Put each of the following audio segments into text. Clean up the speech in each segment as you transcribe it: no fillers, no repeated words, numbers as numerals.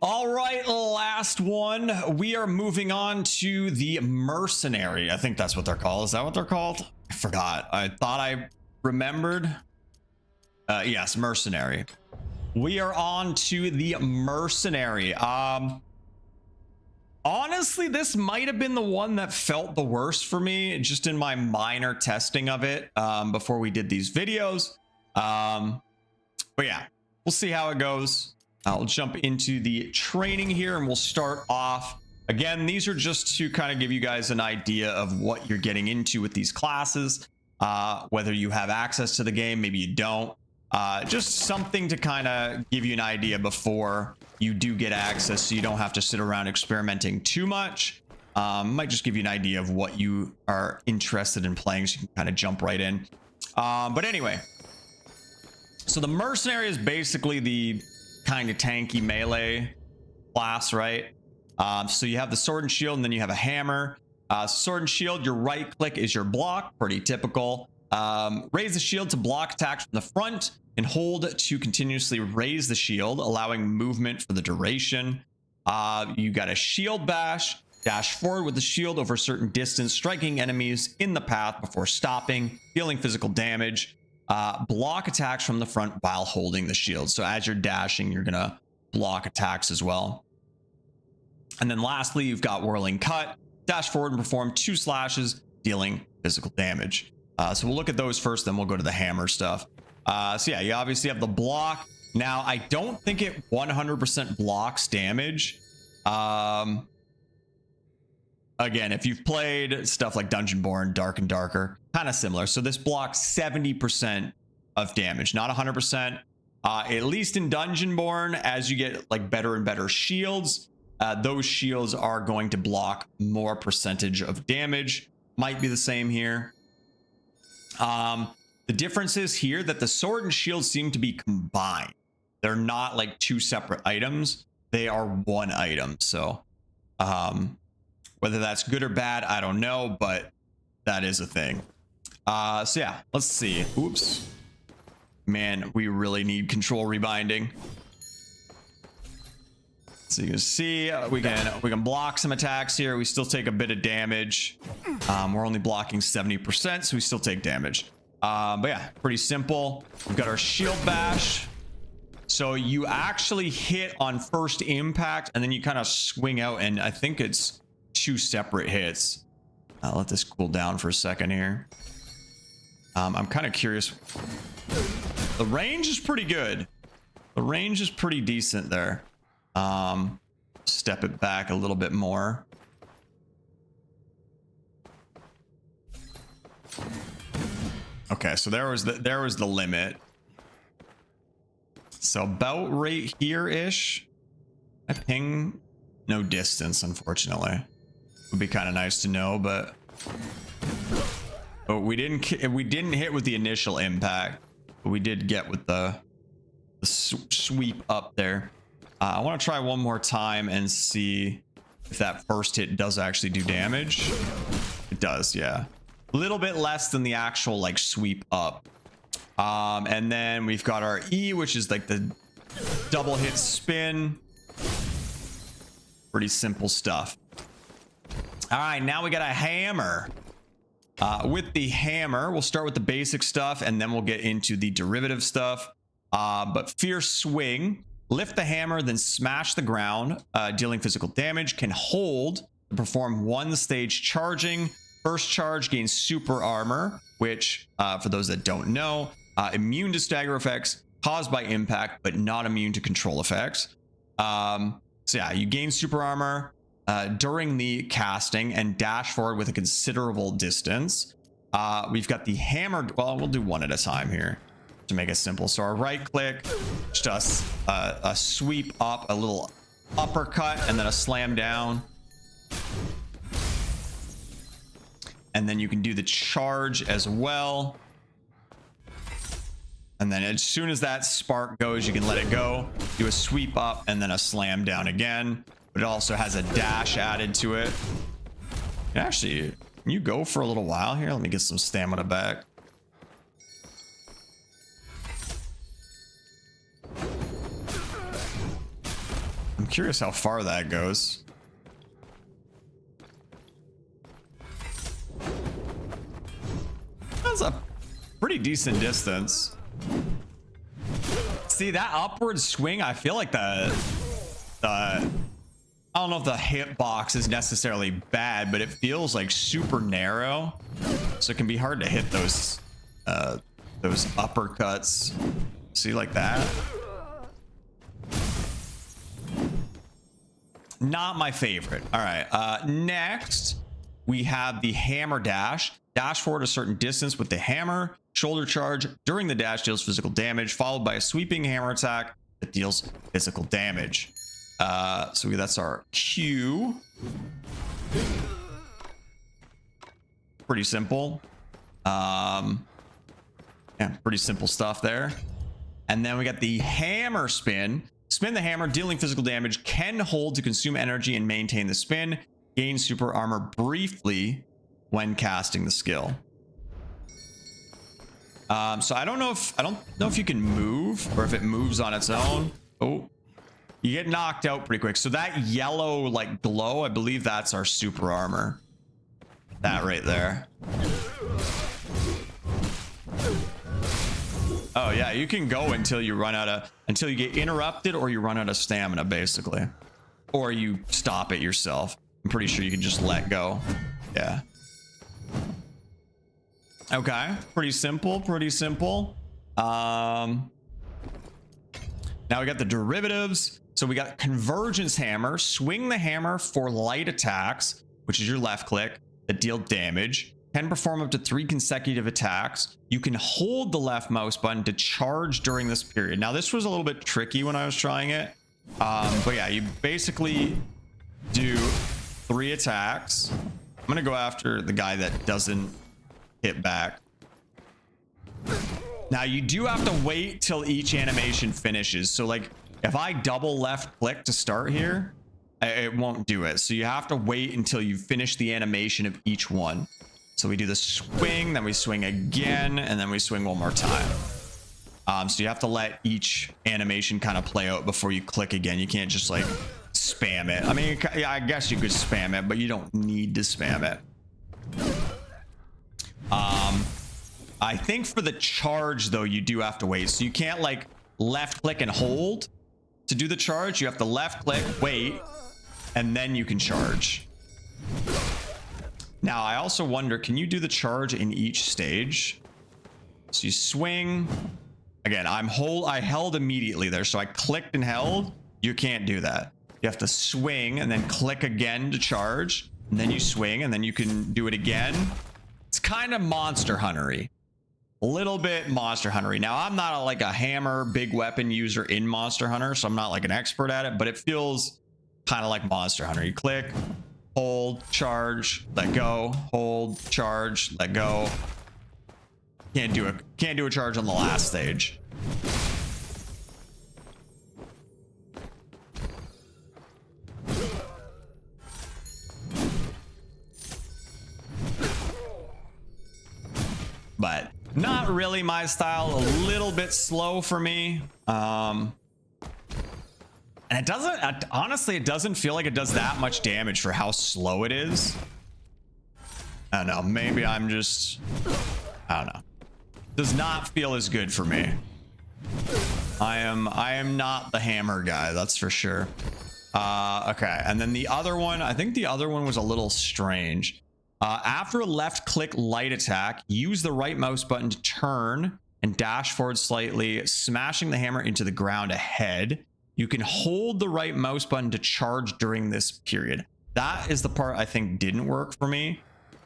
All right, last one. We are moving on to the Mercenary. I think that's what they're called. Is that what they're called? I forgot. I thought I remembered. Yes, Mercenary. We are on to the Mercenary. Honestly, this might have been the one that felt the worst for me, just in my minor testing of it before we did these videos. But yeah, we'll see how it goes. I'll jump into the training here and we'll start off. Again, these are just to kind of give you guys an idea of what you're getting into with these classes, whether you have access to the game, maybe you don't. Just something to kind of give you an idea before you do get access, so you don't have to sit around experimenting too much. Might just give you an idea of what you are interested in playing, so you can kind of jump right in. But anyway, so the Mercenary is basically the kind of tanky melee class, right? So you have the sword and shield, and then you have a hammer. Sword and shield, your right click is your block, pretty typical. Raise the shield to block attacks from the front, and hold to continuously raise the shield, allowing movement for the duration. You got a shield bash, dash forward with the shield over a certain distance, striking enemies in the path before stopping, dealing physical damage. Block attacks from the front while holding the shield. So as you're dashing, you're gonna block attacks as well. And then lastly, you've got whirling cut, dash forward and perform 2 slashes, dealing physical damage. So we'll look at those first, then we'll go to the hammer stuff. So yeah, you obviously have the block. Now, I don't think it 100% blocks damage. Again, if you've played stuff like Dungeonborn, Dark and Darker, kind of similar. So this blocks 70% of damage, not 100%. At least in Dungeonborn, as you get like better and better shields, those shields are going to block more percentage of damage. Might be the same here. The difference is here that the sword and shield seem to be combined. They're not like 2 separate items. They are 1 item. So whether that's good or bad, I don't know, but that is a thing. So yeah, let's see. Oops. Man, we really need control rebinding. So you can see we can block some attacks here. We still take a bit of damage. We're only blocking 70%, so we still take damage. But yeah, pretty simple. We've got our shield bash. So you actually hit on first impact, and then you kind of swing out, and I think it's 2 separate hits. I'll let this cool down for a second here. I'm kind of curious. The range is pretty good. The range is pretty decent there. Step it back a little bit more. Okay, so there was the limit. So about right here-ish. I ping no distance, unfortunately. Would be kind of nice to know, but we didn't hit with the initial impact, but we did get with the sweep up there. I want to try one more time and see if that first hit does actually do damage. It does, yeah. A little bit less than the actual like sweep up. And then we've got our E, which is like the double hit spin. Pretty simple stuff. All right, now we got a hammer. With the hammer, we'll start with the basic stuff, and then we'll get into the derivative stuff. But fierce swing, lift the hammer, then smash the ground, dealing physical damage. Can hold to perform 1 stage charging. First charge gains super armor, which, for those that don't know, immune to stagger effects caused by impact, but not immune to control effects. So yeah, you gain super armor during the casting and dash forward with a considerable distance. We've got the hammer. Well, we'll do one at a time here to make it simple. So our right click, just a sweep up, a little uppercut, and then a slam down. And then you can do the charge as well. And then as soon as that spark goes, you can let it go, do a sweep up, and then a slam down again. But it also has a dash added to it. Actually, can you go for a little while here? Let me get some stamina back. I'm curious how far that goes. That's a pretty decent distance. See that upward swing? I feel like the I don't know if the hitbox is necessarily bad, but it feels like super narrow, so it can be hard to hit those uppercuts. See, like that? Not my favorite. All right, next we have the hammer dash. Dash forward a certain distance with the hammer. Shoulder charge during the dash deals physical damage, followed by a sweeping hammer attack that deals physical damage. So that's our Q. Pretty simple. Yeah, pretty simple stuff there. And then we got the hammer spin. Spin the hammer, dealing physical damage. Can hold to consume energy and maintain the spin. Gain super armor briefly when casting the skill. So I don't know if you can move or if it moves on its own. Oh, you get knocked out pretty quick. So that yellow like glow, I believe that's our super armor. That right there. Oh yeah, you can go until you run out of, until you get interrupted or you run out of stamina basically. Or you stop it yourself. I'm pretty sure you can just let go. Yeah. Okay, pretty simple, pretty simple. Now we got the derivatives. So we got convergence hammer. Swing the hammer for light attacks, which is your left click, that deal damage. Can perform up to 3 consecutive attacks. You can hold the left mouse button to charge during this period. Now this was a little bit tricky when I was trying it. But yeah, you basically do 3 attacks. I'm gonna go after the guy that doesn't hit back. Now you do have to wait till each animation finishes. So like if I double left click to start here, it won't do it. So you have to wait until you finish the animation of each one. So we do the swing, then we swing again, and then we swing one more time. So you have to let each animation kind of play out before you click again. You can't just like spam it. I mean, yeah, I guess you could spam it, but you don't need to spam it. I think for the charge though, you do have to wait. So you can't like left click and hold to do the charge. You have to left click, wait, and then you can charge. Now I also wonder, can you do the charge in each stage? So you swing again. I held immediately there, so I clicked and held. You can't do that. You have to swing and then click again to charge, and then you swing and then you can do it again. It's kind of Monster Hunter-y. A little bit Monster Hunter-y. Now I'm not like a hammer big weapon user in Monster Hunter, so I'm not like an expert at it, but it feels kind of like Monster Hunter. You click, hold, charge, let go, hold, charge, let go. Can't do a charge on the last stage. But not really my style. A little bit slow for me. And it doesn't, honestly, it doesn't feel like it does that much damage for how slow it is. I don't know. Maybe I'm just, I don't know. Does not feel as good for me. I am not the hammer guy, that's for sure. Okay, and then the other one, I think the other one was a little strange. After a left click light attack, use the right mouse button to turn and dash forward slightly, smashing the hammer into the ground ahead. You can hold the right mouse button to charge during this period. That is the part I think didn't work for me.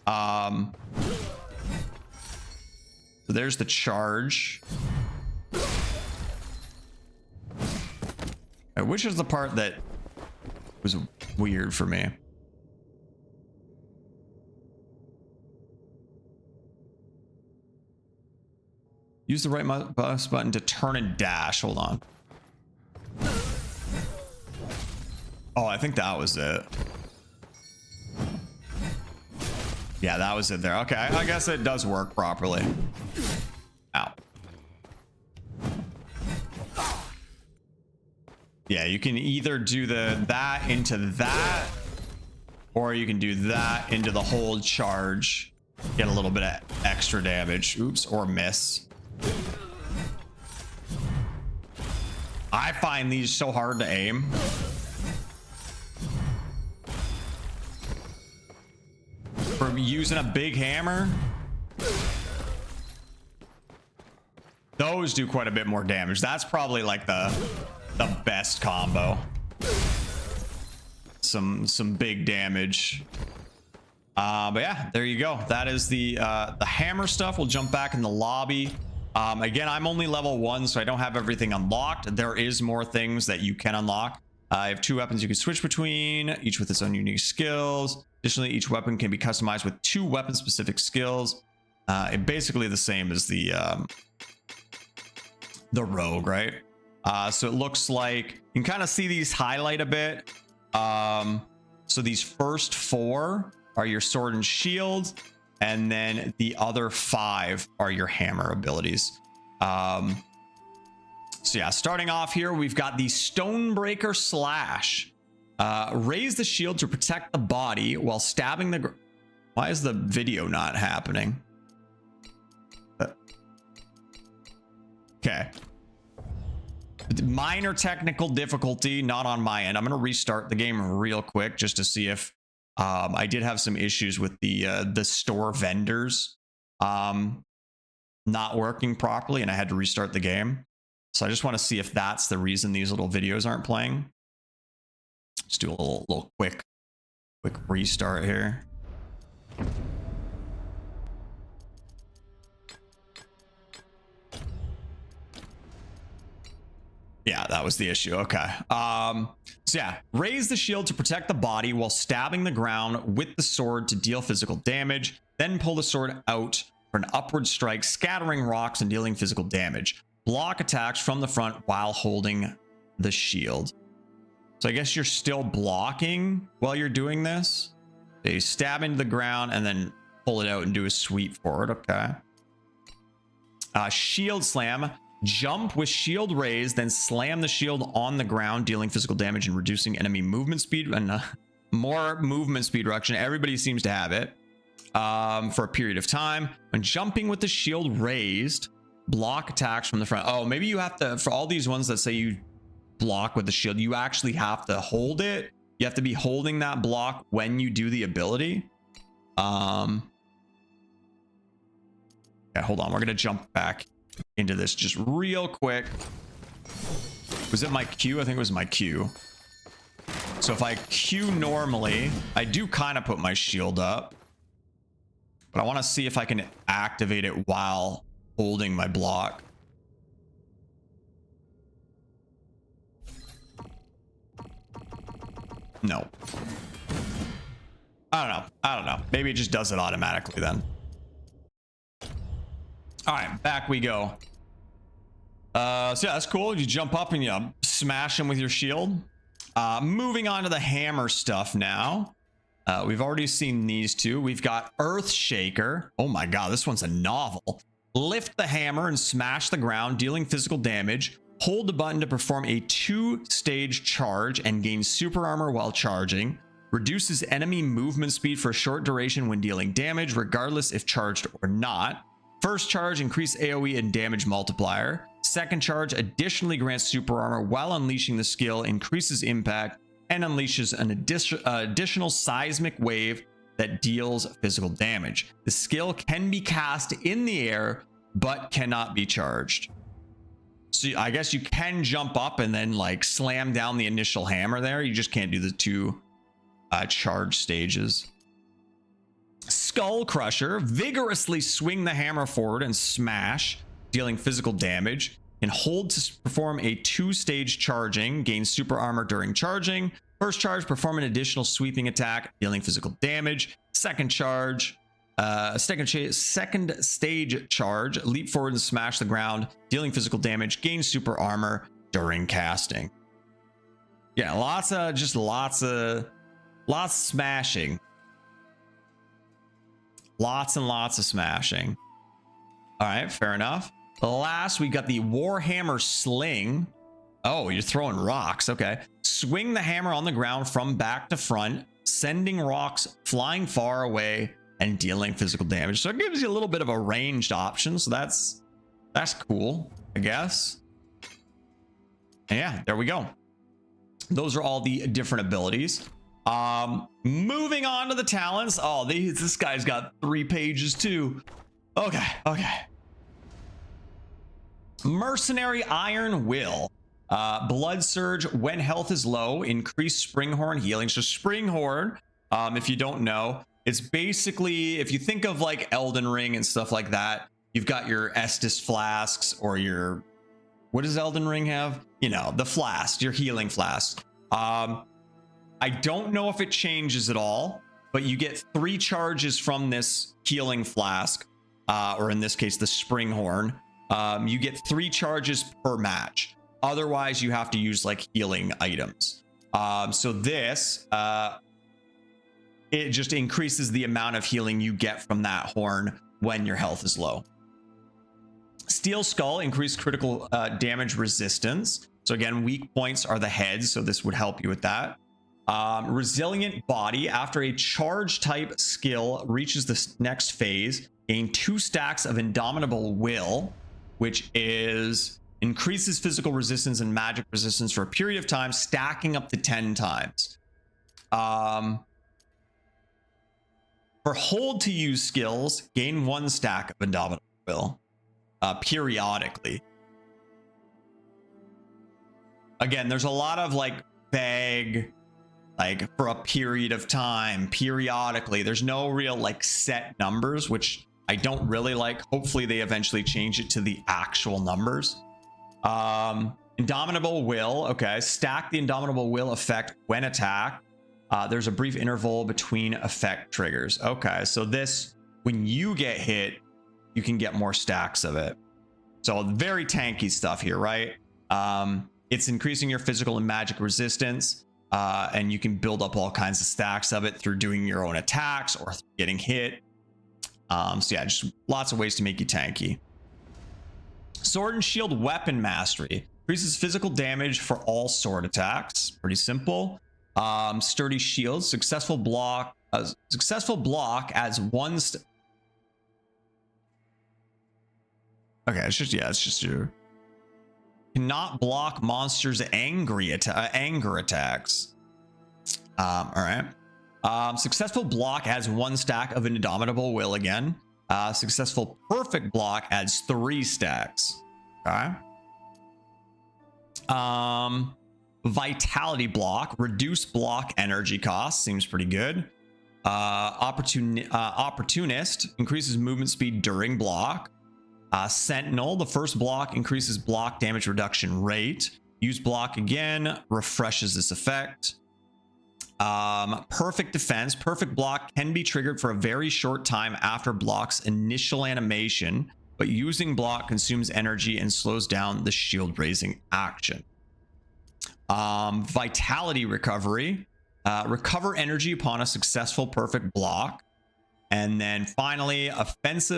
So there's the charge. Which is the part that was weird for me. Use the right mouse button to turn and dash. Hold on. Oh, I think that was it. Yeah, that was it there. Okay, I guess it does work properly. Ow. Yeah, you can either do that into that, or you can do that into the hold charge, get a little bit of extra damage. Oops, or miss. I find these so hard to aim. For using a big hammer, those do quite a bit more damage. That's probably like the best combo. Some big damage. But yeah, there you go. That is the hammer stuff. We'll jump back in the lobby. Again, I'm only level 1, so I don't have everything unlocked. There is more things that you can unlock. I have 2 weapons you can switch between, each with its own unique skills. Additionally, each weapon can be customized with 2 weapon-specific skills. It basically the same as the rogue, right? So it looks like you can kind of see these highlight a bit. So these first 4 are your sword and shield, and then the other 5 are your hammer abilities. So yeah, starting off here, we've got the Stonebreaker Slash. Raise the shield to protect the body while stabbing the... Why is the video not happening? Okay. Minor technical difficulty, not on my end. I'm going to restart the game real quick just to see if I did have some issues with the store vendors not working properly, and I had to restart the game. So I just want to see if that's the reason these little videos aren't playing. Let's do a little quick restart here. Yeah, that was the issue. Okay. So yeah, raise the shield to protect the body while stabbing the ground with the sword to deal physical damage. Then pull the sword out for an upward strike, scattering rocks and dealing physical damage. Block attacks from the front while holding the shield. So I guess you're still blocking while you're doing this. So you stab into the ground and then pull it out and do a sweep forward. Okay. Shield slam. Jump with shield raised, then slam the shield on the ground, dealing physical damage and reducing enemy movement speed. And more movement speed reduction. Everybody seems to have it for a period of time. When jumping with the shield raised, block attacks from the front. Oh, maybe you have to, for all these ones that say you block with the shield, you actually have to hold it. You have to be holding that block when you do the ability. Yeah, hold on. We're going to jump back into this just real quick. Was it my Q? I think it was my Q. So if I Q normally, I do kind of put my shield up, but I want to see if I can activate it while holding my block. No. I don't know. Maybe it just does it automatically then. All right, back we go. So yeah, that's cool. You jump up and you smash him with your shield. Moving on to the hammer stuff now. We've already seen these 2. We've got Earthshaker. Oh my god, this one's a novel. Lift the hammer and smash the ground, dealing physical damage. Hold the button to perform a 2-stage charge and gain super armor while charging. Reduces enemy movement speed for a short duration when dealing damage, regardless if charged or not. First charge, increase AoE and damage multiplier. Second charge additionally grants super armor while unleashing the skill, increases impact, and unleashes an additional seismic wave that deals physical damage. The skill can be cast in the air, but cannot be charged. So I guess you can jump up and then like slam down the initial hammer there. You just can't do the 2 charge stages. Skull Crusher. Vigorously swing the hammer forward and smash, dealing physical damage. And hold to perform a 2-stage charging. Gain super armor during charging. First charge, perform an additional sweeping attack, dealing physical damage. Second charge, second stage charge, leap forward and smash the ground, dealing physical damage. Gain super armor during casting. Yeah, lots of smashing. Lots and lots of smashing. All right, fair enough. Last, we got the Warhammer Sling. Oh, you're throwing rocks. Okay. Swing the hammer on the ground from back to front, sending rocks flying far away and dealing physical damage. So it gives you a little bit of a ranged option. So that's cool, I guess. And yeah, there we go. Those are all the different abilities. Moving on to the talents. Oh, this guy's got 3 pages too. Okay. Mercenary Iron Will. Blood Surge when health is low, increase Springhorn healing. So Springhorn, if you don't know, it's basically, if you think of like Elden Ring and stuff like that, you've got your Estus flasks or your, what does Elden Ring have? You know, the flask, your healing flask. I don't know if it changes at all, but you get 3 charges from this healing flask, or in this case, the Springhorn. You get 3 charges per match. Otherwise, you have to use like healing items. So this, it just increases the amount of healing you get from that horn when your health is low. Steel Skull, increased critical damage resistance. So again, weak points are the heads, so this would help you with that. Resilient Body, after a charge type skill reaches the next phase, gain 2 stacks of Indomitable Will, which is increases physical resistance and magic resistance for a period of time, stacking up to 10 times. For hold to use skills, gain 1 stack of Indomitable Will periodically. Again, there's a lot of like vague, like for a period of time, periodically. There's no real like set numbers, which I don't really like. Hopefully they eventually change it to the actual numbers. Indomitable Will. Okay. Stack the Indomitable Will effect when attacked. There's a brief interval between effect triggers. Okay. So this, when you get hit, you can get more stacks of it. So very tanky stuff here, right? It's increasing your physical and magic resistance. And you can build up all kinds of stacks of it through doing your own attacks or getting hit. So yeah, just lots of ways to make you tanky. Sword and Shield Weapon Mastery. Increases physical damage for all sword attacks. Pretty simple. Sturdy Shield. Successful block adds 1 okay, it's just your cannot block monsters' anger attacks. All right. Successful block adds 1 stack of Indomitable Will again. Successful perfect block adds 3 stacks. Okay. Vitality block, reduce block energy cost, seems pretty good. Opportunist increases movement speed during block. Sentinel, the first block increases block damage reduction rate. Use block again, refreshes this effect. Perfect defense. Perfect block can be triggered for a very short time after block's initial animation, but using block consumes energy and slows down the shield raising action. Vitality recovery. Recover energy upon a successful perfect block. And then finally, offense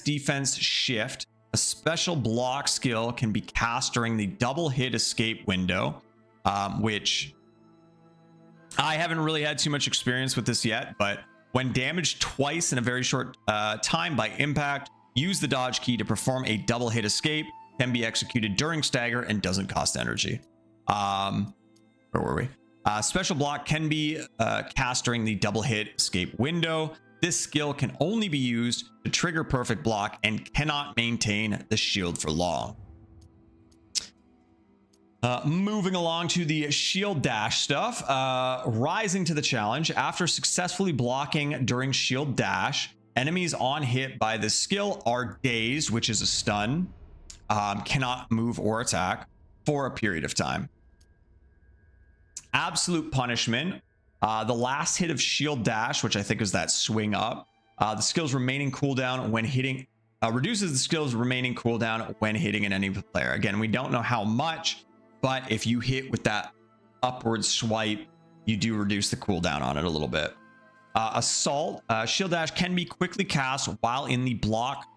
defense shift. A special block skill can be cast during the double hit escape window, which I haven't really had too much experience with this yet, but when damaged twice in a very short time by impact, use the dodge key to perform a double hit escape. Can be executed during stagger and doesn't cost energy. Where were we? Special block can be cast during the double hit escape window. This skill can only be used to trigger perfect block and cannot maintain the shield for long. Moving along to the shield dash stuff. Rising to the challenge. After successfully blocking during shield dash, enemies on hit by this skill are dazed, which is a stun, cannot move or attack for a period of time. Absolute punishment. The last hit of shield dash, which I think is that swing up, the skill's remaining cooldown when hitting, reduces the skill's remaining cooldown when hitting an enemy player. Again, we don't know how much, but if you hit with that upward swipe, you do reduce the cooldown on it a little bit. Assault. Shield dash can be quickly cast while in the block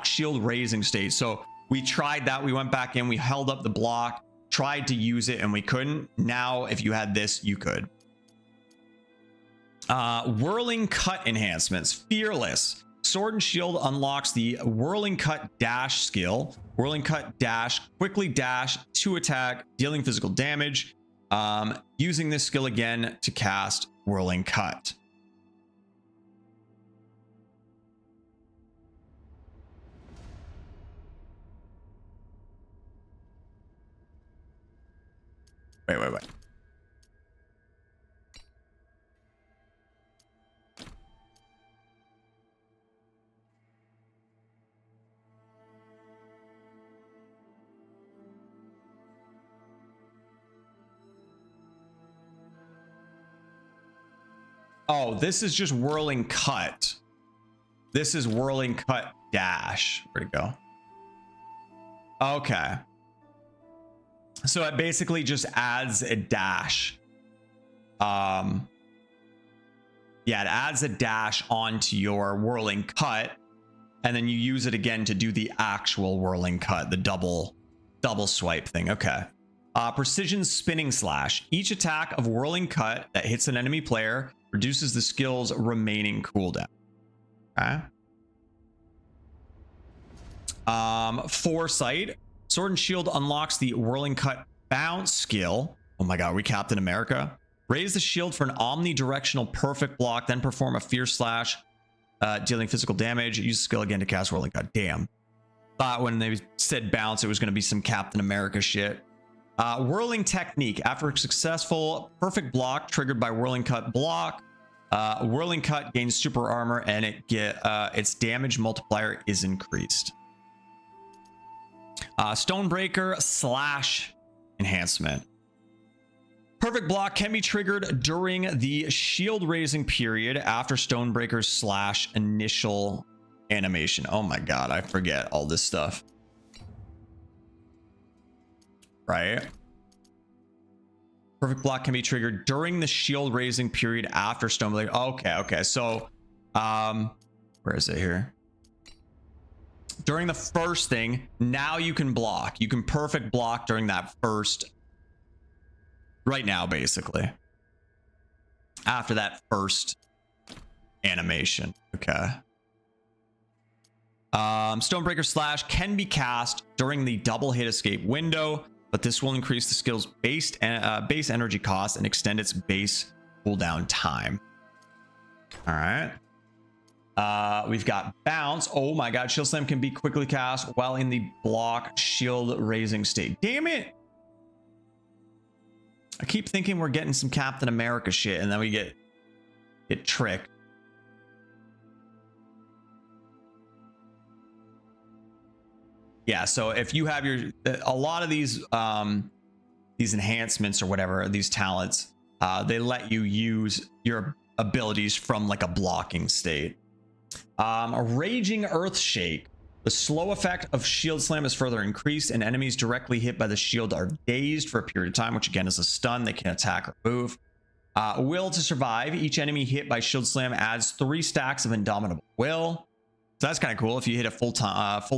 shield raising state. So We tried that. We went back in, we held up the block, tried to use it, and we couldn't. Now, if you had this, you could. Whirling cut enhancements. Fearless. Sword and shield unlocks the whirling cut dash skill. Whirling cut dash, quickly dash to attack, dealing physical damage. Using this skill again to cast whirling cut. Wait. Oh, this is just whirling cut. This is whirling cut dash. Where'd it go? Okay. So it basically just adds a dash. Yeah, it adds a dash onto your whirling cut, and then you use it again to do the actual whirling cut, the double swipe thing. Okay. Precision spinning slash. Each attack of whirling cut that hits an enemy player reduces the skill's remaining cooldown. Okay. Foresight. Sword and shield unlocks the whirling cut bounce skill. Oh my god, we Captain America. Raise the shield for an omnidirectional perfect block, then perform a fierce slash, dealing physical damage. Use the skill again to cast whirling cut. Damn. Thought when they said bounce, it was going to be some Captain America shit. Whirling technique. After a successful perfect block triggered by whirling cut block, whirling cut gains super armor, and its damage multiplier is increased. Stonebreaker slash enhancement. Perfect block can be triggered during the shield raising period after Stonebreaker slash initial animation. Oh my god, I forget all this stuff. Right? Perfect block can be triggered during the shield raising period after Stonebreaker. Okay. So, where is it here? During the first thing, now you can block. You can perfect block during that first. Right now, basically. After that first animation. Okay. Stonebreaker slash can be cast during the double hit escape window, but this will increase the skill's base energy cost and extend its base cooldown time. All right. We've got bounce. Oh my god, shield slam can be quickly cast while in the block shield raising state. Damn it. I keep thinking we're getting some Captain America shit, and then we get tricked. Yeah, so if you have a lot of these enhancements or whatever, these talents, they let you use your abilities from like a blocking state. A raging earth shake. The slow effect of shield slam is further increased, and enemies directly hit by the shield are dazed for a period of time, which again is a stun. They can attack or move. Will to survive. Each enemy hit by shield slam adds 3 stacks of indomitable will. So that's kind of cool. If you hit a full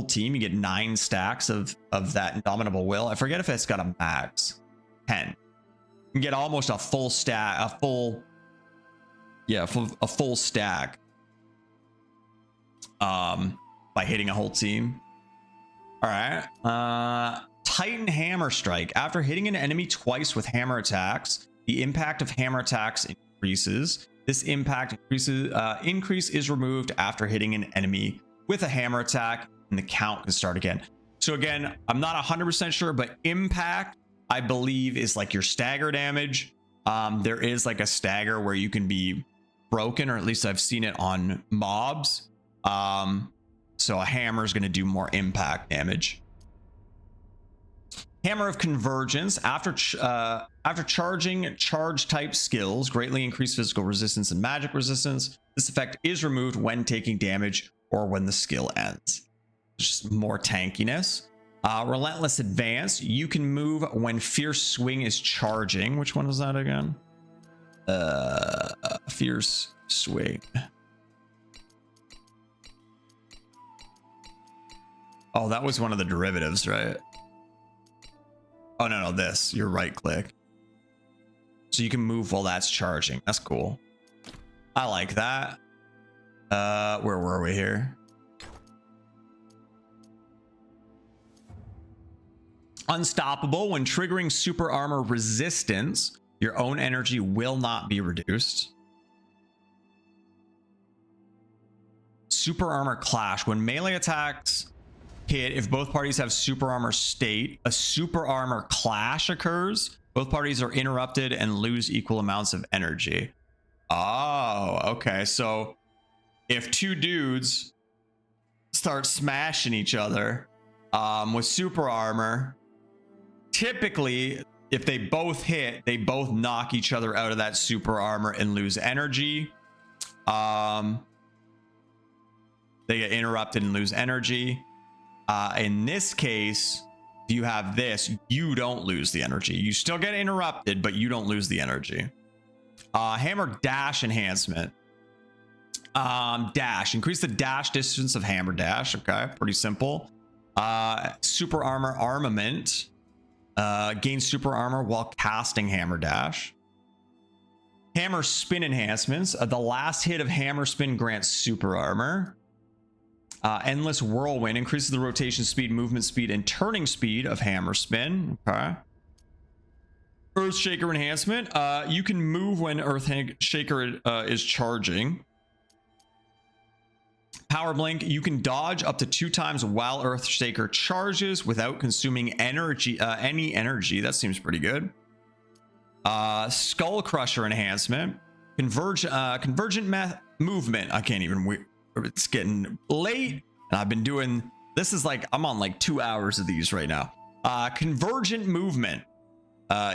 team, you get 9 stacks of that indomitable will. I forget if it's got a max. 10. You can get almost a full stack, a full stack. By hitting a whole team. All right. Titan hammer strike. After hitting an enemy twice with hammer attacks, the impact of hammer attacks increases. This impact increase is removed after hitting an enemy with a hammer attack, and the count can start again. So again, I'm not 100% sure, but impact, I believe, is like your stagger damage. There is like a stagger where you can be broken, or at least I've seen it on mobs. So a hammer is going to do more impact damage. Hammer of Convergence. After charging charge type skills, greatly increase physical resistance and magic resistance. This effect is removed when taking damage or when the skill ends. Just more tankiness. Relentless Advance. You can move when Fierce Swing is charging. Which one was that again? Fierce Swing. Oh, that was one of the derivatives, right? Oh, no, this. You're right click. So you can move while that's charging. That's cool. I like that. Where were we here? Unstoppable. When triggering super armor resistance, your own energy will not be reduced. Super armor clash. When melee attacks hit, if both parties have super armor state, a super armor clash occurs. Both parties are interrupted and lose equal amounts of energy. Oh, okay. So if two dudes start smashing each other with super armor, typically if they both hit, they both knock each other out of that super armor and lose energy. They get interrupted and lose energy. In this case, if you have this, you don't lose the energy. You still get interrupted, but you don't lose the energy. Hammer dash enhancement. Dash. Increase the dash distance of hammer dash. Okay, pretty simple. Super armor armament. Gain super armor while casting hammer dash. Hammer spin enhancements. The last hit of hammer spin grants super armor. Endless whirlwind increases the rotation speed, movement speed, and turning speed of hammer spin. Okay. Earth shaker enhancement. You can move when earth shaker is charging. Power blink. You can dodge up to 2 times while earth shaker charges without consuming energy. Any energy. That seems pretty good. Skull crusher enhancement. Convergent movement. I can't even. It's getting late and I've been doing this. Is like I'm on like 2 hours of these right now. Convergent movement.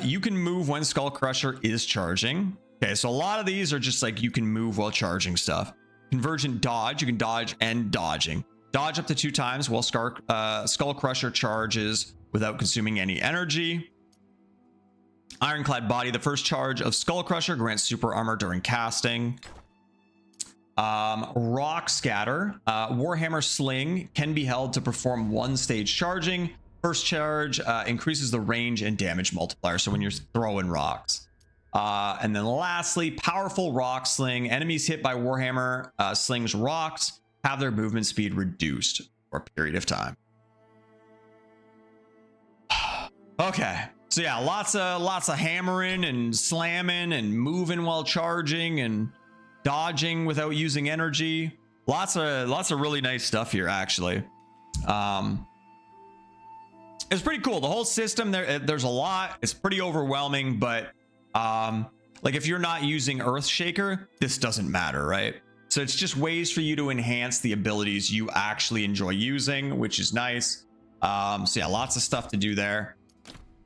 You can move when skull crusher is charging. Okay, so a lot of these are just like you can move while charging stuff. Convergent dodge. You can dodge and dodging. Dodge up to 2 times while skull crusher charges without consuming any energy. Ironclad body. The first charge of skull crusher grants super armor during casting. Rock scatter. Warhammer sling can be held to perform 1 stage charging. First charge increases the range and damage multiplier, so when you're throwing rocks. And then lastly, powerful rock sling. Enemies hit by Warhammer slings rocks have their movement speed reduced for a period of time. Okay, so yeah, lots of hammering and slamming and moving while charging and dodging without using energy. Lots of really nice stuff here, actually. It's pretty cool. The whole system there's a lot. It's pretty overwhelming, but like if you're not using Earthshaker, this doesn't matter, right? So it's just ways for you to enhance the abilities you actually enjoy using, which is nice. So yeah, lots of stuff to do there.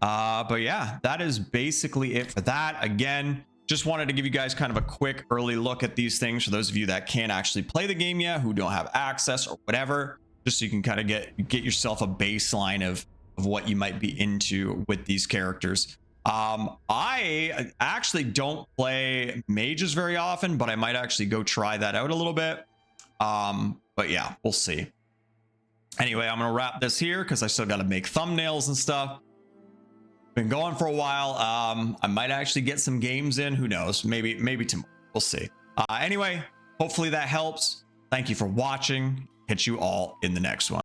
But yeah, that is basically it for that. Again, just wanted to give you guys kind of a quick early look at these things for those of you that can't actually play the game yet, who don't have access or whatever, just so you can kind of get yourself a baseline of what you might be into with these characters. I actually don't play mages very often, but I might actually go try that out a little bit. But yeah, we'll see. Anyway, I'm gonna wrap this here because I still got to make thumbnails and stuff. Been going for a while. I might actually get some games in. Who knows? Maybe tomorrow. We'll see. Anyway, hopefully that helps. Thank you for watching. Catch you all in the next one.